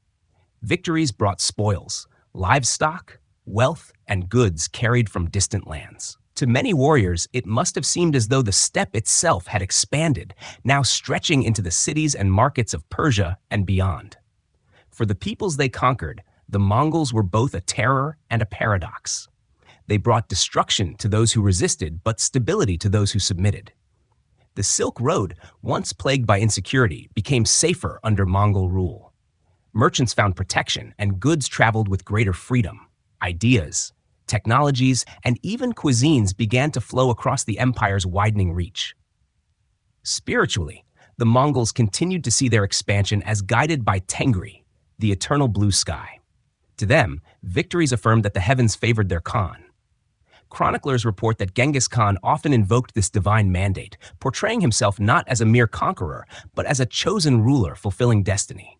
Victories brought spoils, livestock, wealth, and goods carried from distant lands. To many warriors, it must have seemed as though the steppe itself had expanded, now stretching into the cities and markets of Persia and beyond. For the peoples they conquered, the Mongols were both a terror and a paradox. They brought destruction to those who resisted, but stability to those who submitted. The Silk Road, once plagued by insecurity, became safer under Mongol rule. Merchants found protection, and goods traveled with greater freedom. Ideas, technologies, and even cuisines began to flow across the empire's widening reach. Spiritually, the Mongols continued to see their expansion as guided by Tengri, the eternal blue sky. To them, victories affirmed that the heavens favored their Khan. Chroniclers report that Genghis Khan often invoked this divine mandate, portraying himself not as a mere conqueror, but as a chosen ruler fulfilling destiny.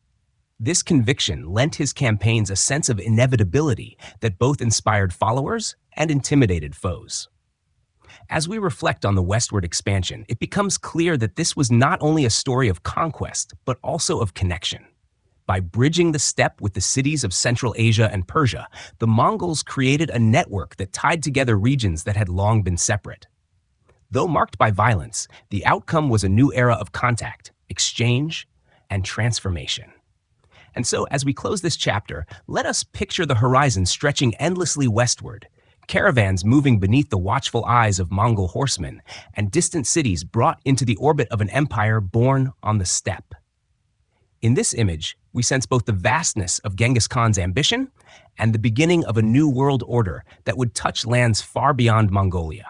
This conviction lent his campaigns a sense of inevitability that both inspired followers and intimidated foes. As we reflect on the westward expansion, it becomes clear that this was not only a story of conquest, but also of connection. By bridging the steppe with the cities of Central Asia and Persia, the Mongols created a network that tied together regions that had long been separate. Though marked by violence, the outcome was a new era of contact, exchange, and transformation. And so, as we close this chapter, let us picture the horizon stretching endlessly westward, caravans moving beneath the watchful eyes of Mongol horsemen, and distant cities brought into the orbit of an empire born on the steppe. In this image, we sense both the vastness of Genghis Khan's ambition and the beginning of a new world order that would touch lands far beyond Mongolia.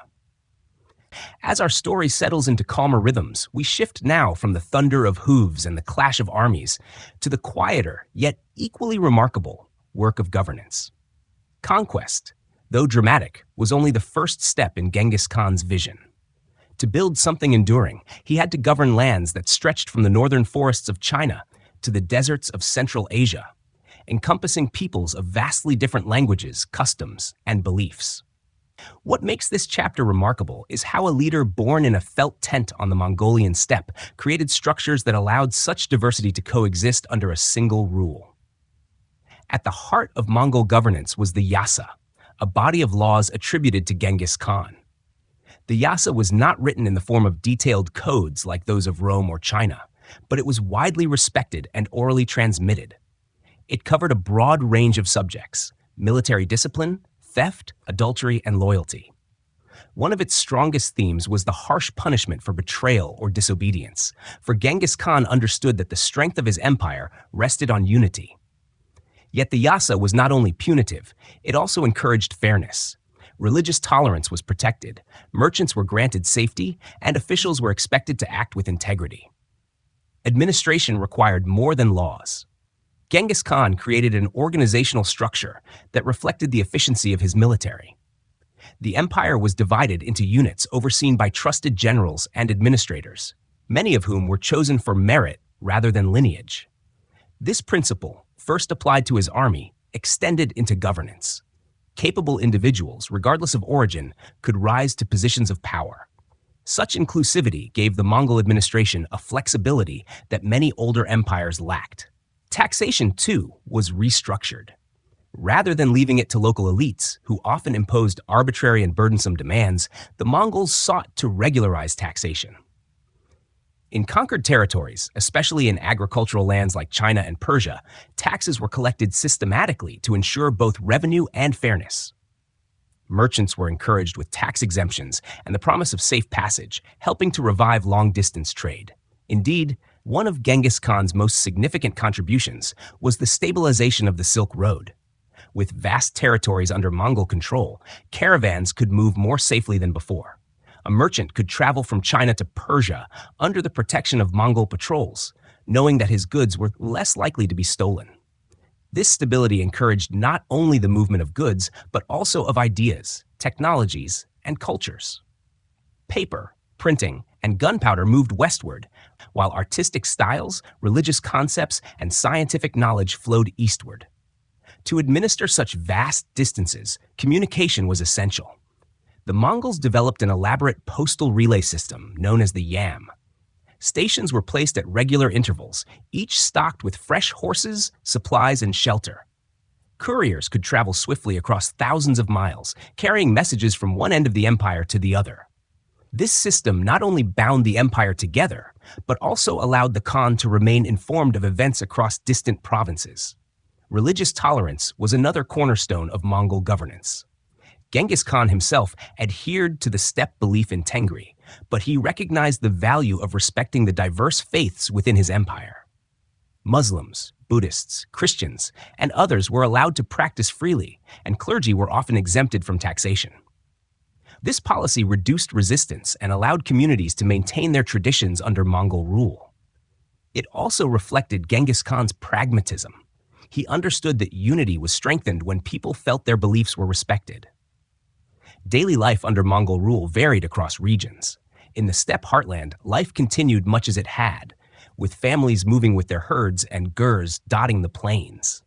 As our story settles into calmer rhythms, we shift now from the thunder of hooves and the clash of armies to the quieter, yet equally remarkable, work of governance. Conquest, though dramatic, was only the first step in Genghis Khan's vision. To build something enduring, he had to govern lands that stretched from the northern forests of China to the deserts of Central Asia, encompassing peoples of vastly different languages, customs, and beliefs. What makes this chapter remarkable is how a leader born in a felt tent on the Mongolian steppe created structures that allowed such diversity to coexist under a single rule. At the heart of Mongol governance was the Yasa, a body of laws attributed to Genghis Khan. The Yasa was not written in the form of detailed codes like those of Rome or China, but it was widely respected and orally transmitted. It covered a broad range of subjects: military discipline, theft, adultery, and loyalty. One of its strongest themes was the harsh punishment for betrayal or disobedience, for Genghis Khan understood that the strength of his empire rested on unity. Yet the Yasa was not only punitive, it also encouraged fairness. Religious tolerance was protected, merchants were granted safety, and officials were expected to act with integrity. Administration required more than laws. Genghis Khan created an organizational structure that reflected the efficiency of his military. The empire was divided into units overseen by trusted generals and administrators, many of whom were chosen for merit rather than lineage. This principle, first applied to his army, extended into governance. Capable individuals, regardless of origin, could rise to positions of power. Such inclusivity gave the Mongol administration a flexibility that many older empires lacked. Taxation, too, was restructured. Rather than leaving it to local elites, who often imposed arbitrary and burdensome demands, the Mongols sought to regularize taxation. In conquered territories, especially in agricultural lands like China and Persia, taxes were collected systematically to ensure both revenue and fairness. Merchants were encouraged with tax exemptions and the promise of safe passage, helping to revive long-distance trade. Indeed, one of Genghis Khan's most significant contributions was the stabilization of the Silk Road. With vast territories under Mongol control, caravans could move more safely than before. A merchant could travel from China to Persia under the protection of Mongol patrols, knowing that his goods were less likely to be stolen. This stability encouraged not only the movement of goods, but also of ideas, technologies, and cultures. Paper, printing, and gunpowder moved westward, while artistic styles, religious concepts, and scientific knowledge flowed eastward. To administer such vast distances, communication was essential. The Mongols developed an elaborate postal relay system known as the yam. Stations were placed at regular intervals, each stocked with fresh horses, supplies, and shelter. Couriers could travel swiftly across thousands of miles, carrying messages from one end of the empire to the other. This system not only bound the empire together, but also allowed the Khan to remain informed of events across distant provinces. Religious tolerance was another cornerstone of Mongol governance. Genghis Khan himself adhered to the steppe belief in Tengri, but he recognized the value of respecting the diverse faiths within his empire. Muslims, Buddhists, Christians, and others were allowed to practice freely, and clergy were often exempted from taxation. This policy reduced resistance and allowed communities to maintain their traditions under Mongol rule. It also reflected Genghis Khan's pragmatism. He understood that unity was strengthened when people felt their beliefs were respected. Daily life under Mongol rule varied across regions. In the steppe heartland, life continued much as it had, with families moving with their herds and gurs dotting the plains.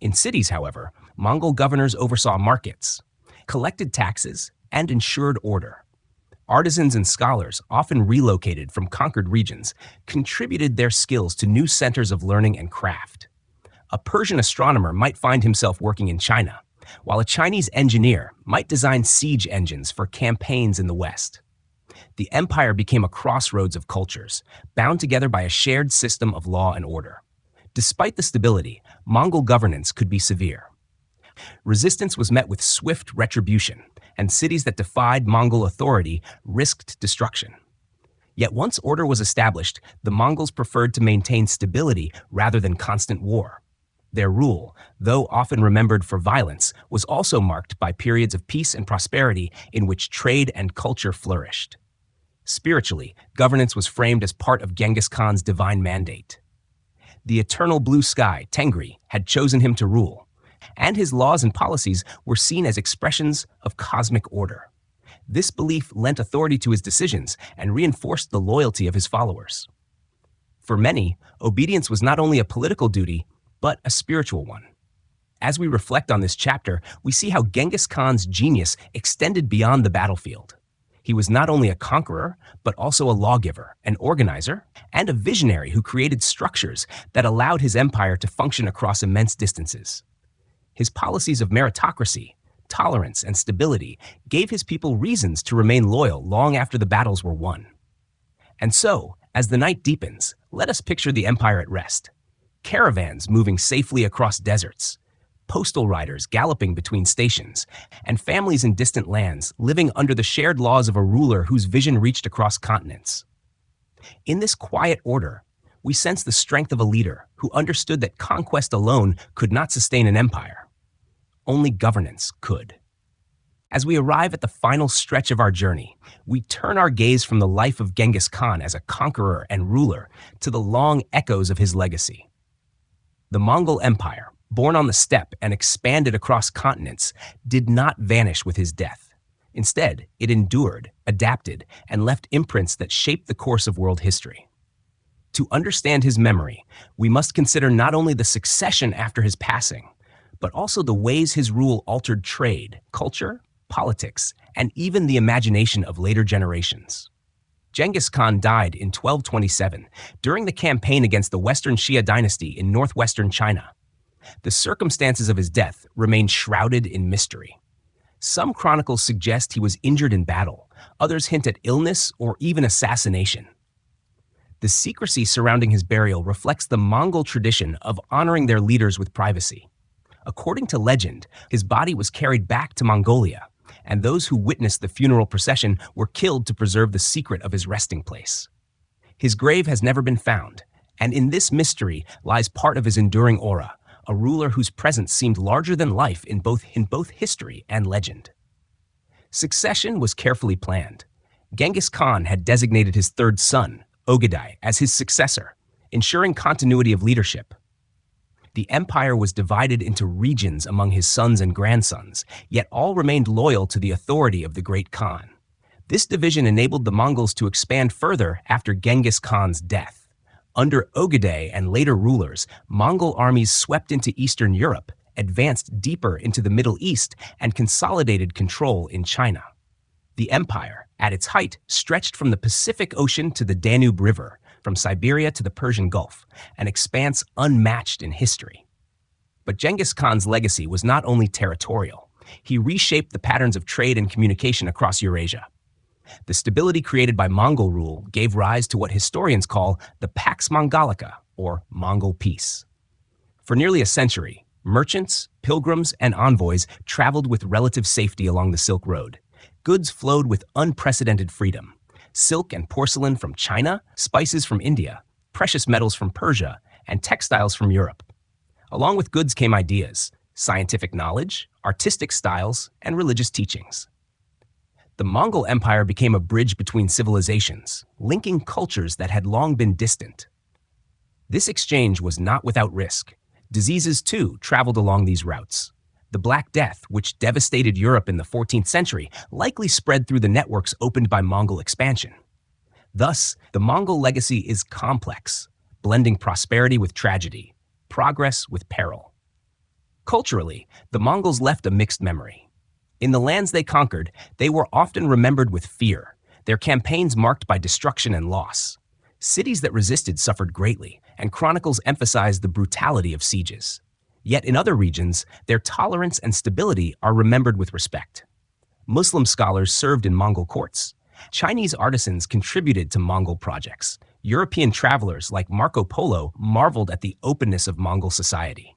In cities, however, Mongol governors oversaw markets, collected taxes, and ensured order. Artisans and scholars, often relocated from conquered regions, contributed their skills to new centers of learning and craft. A Persian astronomer might find himself working in China, while a Chinese engineer might design siege engines for campaigns in the West. The empire became a crossroads of cultures, bound together by a shared system of law and order. Despite the stability, Mongol governance could be severe. Resistance was met with swift retribution, and cities that defied Mongol authority risked destruction. Yet once order was established, the Mongols preferred to maintain stability rather than constant war. Their rule, though often remembered for violence, was also marked by periods of peace and prosperity in which trade and culture flourished. Spiritually, governance was framed as part of Genghis Khan's divine mandate. The eternal blue sky, Tengri, had chosen him to rule, and his laws and policies were seen as expressions of cosmic order. This belief lent authority to his decisions and reinforced the loyalty of his followers. For many, obedience was not only a political duty, but a spiritual one. As we reflect on this chapter, we see how Genghis Khan's genius extended beyond the battlefield. He was not only a conqueror, but also a lawgiver, an organizer, and a visionary who created structures that allowed his empire to function across immense distances. His policies of meritocracy, tolerance, and stability gave his people reasons to remain loyal long after the battles were won. And so, as the night deepens, let us picture the empire at rest. Caravans moving safely across deserts, postal riders galloping between stations, and families in distant lands living under the shared laws of a ruler whose vision reached across continents. In this quiet order, we sense the strength of a leader who understood that conquest alone could not sustain an empire. Only governance could. As we arrive at the final stretch of our journey, we turn our gaze from the life of Genghis Khan as a conqueror and ruler to the long echoes of his legacy. The Mongol Empire, born on the steppe and expanded across continents, did not vanish with his death. Instead, it endured, adapted, and left imprints that shaped the course of world history. To understand his memory, we must consider not only the succession after his passing, but also the ways his rule altered trade, culture, politics, and even the imagination of later generations. Genghis Khan died in 1227 during the campaign against the Western Xia dynasty in northwestern China. The circumstances of his death remain shrouded in mystery. Some chronicles suggest he was injured in battle, others hint at illness or even assassination. The secrecy surrounding his burial reflects the Mongol tradition of honoring their leaders with privacy. According to legend, his body was carried back to Mongolia, and those who witnessed the funeral procession were killed to preserve the secret of his resting place. His grave has never been found, and in this mystery lies part of his enduring aura, a ruler whose presence seemed larger than life in both history and legend. Succession was carefully planned. Genghis Khan had designated his third son, Ogedai, as his successor, ensuring continuity of leadership. The empire was divided into regions among his sons and grandsons, yet all remained loyal to the authority of the great Khan. This division enabled the Mongols to expand further after Genghis Khan's death. Under Ogedai and later rulers, Mongol armies swept into Eastern Europe, advanced deeper into the Middle East, and consolidated control in China. The empire, at its height, stretched from the Pacific Ocean to the Danube River, from Siberia to the Persian Gulf, an expanse unmatched in history. But Genghis Khan's legacy was not only territorial. He reshaped the patterns of trade and communication across Eurasia. The stability created by Mongol rule gave rise to what historians call the Pax Mongolica, or Mongol peace. For nearly a century, merchants, pilgrims, and envoys traveled with relative safety along the Silk Road. Goods flowed with unprecedented freedom. Silk and porcelain from China, spices from India, precious metals from Persia, and textiles from Europe. Along with goods came ideas, scientific knowledge, artistic styles, and religious teachings. The Mongol Empire became a bridge between civilizations, linking cultures that had long been distant. This exchange was not without risk. Diseases, too, traveled along these routes. The Black Death, which devastated Europe in the 14th century, likely spread through the networks opened by Mongol expansion. Thus, the Mongol legacy is complex, blending prosperity with tragedy, progress with peril. Culturally, the Mongols left a mixed memory. In the lands they conquered, they were often remembered with fear, their campaigns marked by destruction and loss. Cities that resisted suffered greatly, and chronicles emphasized the brutality of sieges. Yet in other regions, their tolerance and stability are remembered with respect. Muslim scholars served in Mongol courts. Chinese artisans contributed to Mongol projects. European travelers like Marco Polo marveled at the openness of Mongol society.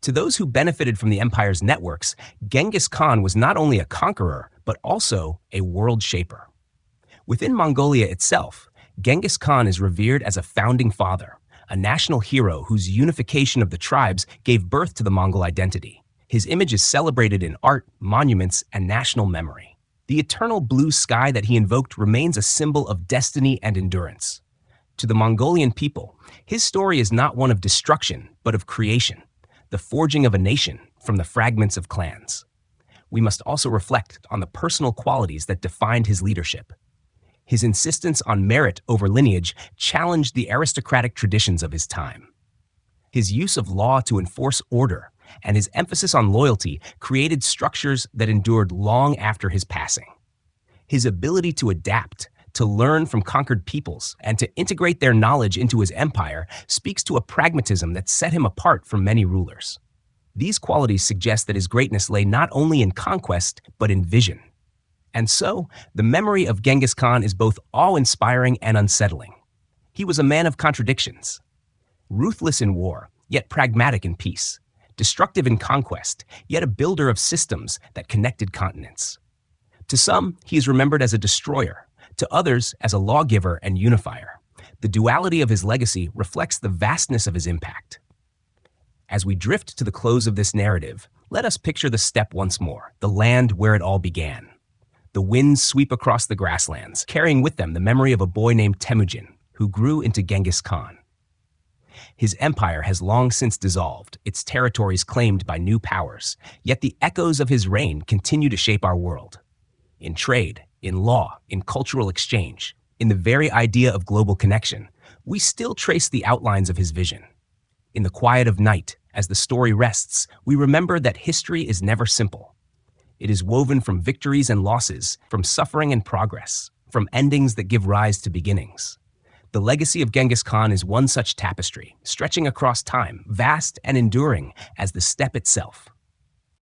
To those who benefited from the empire's networks, Genghis Khan was not only a conqueror, but also a world shaper. Within Mongolia itself, Genghis Khan is revered as a founding father, a national hero whose unification of the tribes gave birth to the Mongol identity. His image is celebrated in art, monuments, and national memory. The eternal blue sky that he invoked remains a symbol of destiny and endurance. To the Mongolian people, his story is not one of destruction, but of creation, the forging of a nation from the fragments of clans. We must also reflect on the personal qualities that defined his leadership. His insistence on merit over lineage challenged the aristocratic traditions of his time. His use of law to enforce order and his emphasis on loyalty created structures that endured long after his passing. His ability to adapt, to learn from conquered peoples, and to integrate their knowledge into his empire speaks to a pragmatism that set him apart from many rulers. These qualities suggest that his greatness lay not only in conquest, but in vision. And so, the memory of Genghis Khan is both awe-inspiring and unsettling. He was a man of contradictions. Ruthless in war, yet pragmatic in peace. Destructive in conquest, yet a builder of systems that connected continents. To some, he is remembered as a destroyer. To others, as a lawgiver and unifier. The duality of his legacy reflects the vastness of his impact. As we drift to the close of this narrative, let us picture the steppe once more, the land where it all began. The winds sweep across the grasslands, carrying with them the memory of a boy named Temujin, who grew into Genghis Khan. His empire has long since dissolved, its territories claimed by new powers, yet the echoes of his reign continue to shape our world. In trade, in law, in cultural exchange, in the very idea of global connection, we still trace the outlines of his vision. In the quiet of night, as the story rests, we remember that history is never simple. It is woven from victories and losses, from suffering and progress, from endings that give rise to beginnings. The legacy of Genghis Khan is one such tapestry, stretching across time, vast and enduring as the steppe itself.